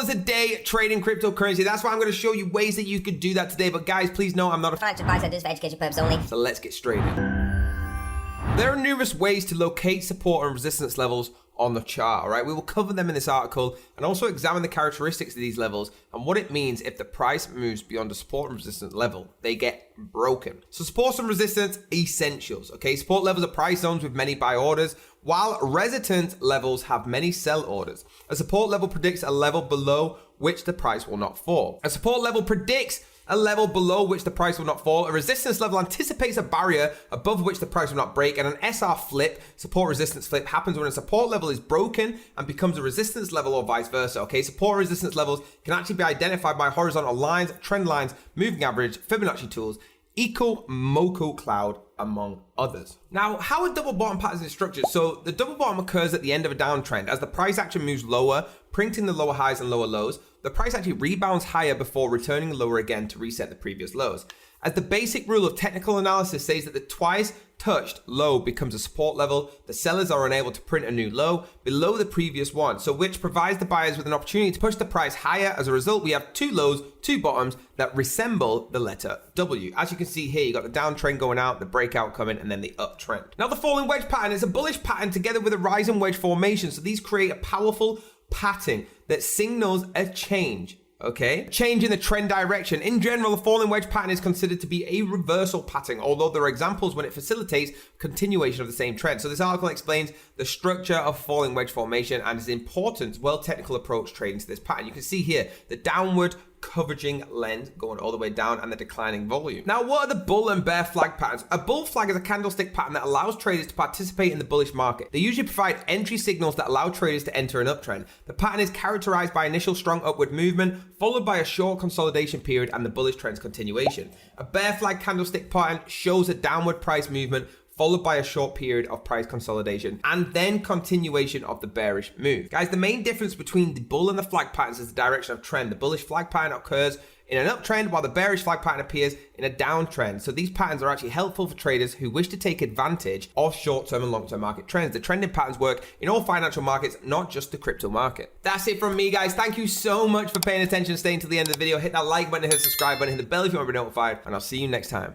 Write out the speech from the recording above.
$100 a day trading cryptocurrency. That's why I'm going to show you ways that you could do that today. But guys, please know I'm not a financial advisor. This is for education purposes only. So let's get straight in. There are numerous ways to locate support and resistance levels on the chart, all right? We will cover them in this article and also examine the characteristics of these levels and what it means if the price moves beyond a support and resistance level. They get broken. So support and resistance, essentials, okay? Support levels are price zones with many buy orders, while resistance levels have many sell orders. A support level predicts a level below which the price will not fall. A support level predicts a level below which the price will not fall. A resistance level anticipates a barrier above which the price will not break. And an SR flip, support resistance flip, happens when a support level is broken and becomes a resistance level or vice versa. Okay, support and resistance levels can actually be identified by horizontal lines, trend lines, moving average, Fibonacci tools, Moku cloud, among others. Now, how are double bottom patterns structured? So the double bottom occurs at the end of a downtrend. As the price action moves lower, printing the lower highs and lower lows, the price actually rebounds higher before returning lower again to reset the previous lows. As the basic rule of technical analysis says that the twice touched low becomes a support level, the sellers are unable to print a new low below the previous one, so which provides the buyers with an opportunity to push the price higher. As a result, we have two lows, two bottoms that resemble the letter W. As you can see here, you got the downtrend going out, the breakout coming, and then the uptrend. Now, the falling wedge pattern is a bullish pattern together with a rising wedge formation, so these create a powerful pattern that signals a change. Okay, change in the trend direction. In general, a falling wedge pattern is considered to be a reversal pattern, although there are examples when it facilitates continuation of the same trend. So this article explains the structure of falling wedge formation and its important, well-technical approach trading to this pattern. You can see here the downward converging lens going all the way down and the declining volume. Now, what are the bull and bear flag patterns? A bull flag is a candlestick pattern that allows traders to participate in the bullish market. They usually provide entry signals that allow traders to enter an uptrend. The pattern is characterized by initial strong upward movement, followed by a short consolidation period and the bullish trend's continuation. A bear flag candlestick pattern shows a downward price movement, followed by a short period of price consolidation and then continuation of the bearish move. Guys, the main difference between the bull and the flag patterns is the direction of trend. The bullish flag pattern occurs in an uptrend while the bearish flag pattern appears in a downtrend. So these patterns are actually helpful for traders who wish to take advantage of short-term and long-term market trends. The trending patterns work in all financial markets, not just the crypto market. That's it from me, guys. Thank you so much for paying attention, staying to the end of the video. Hit that like button, hit the subscribe button, hit the bell if you want to be notified, and I'll see you next time.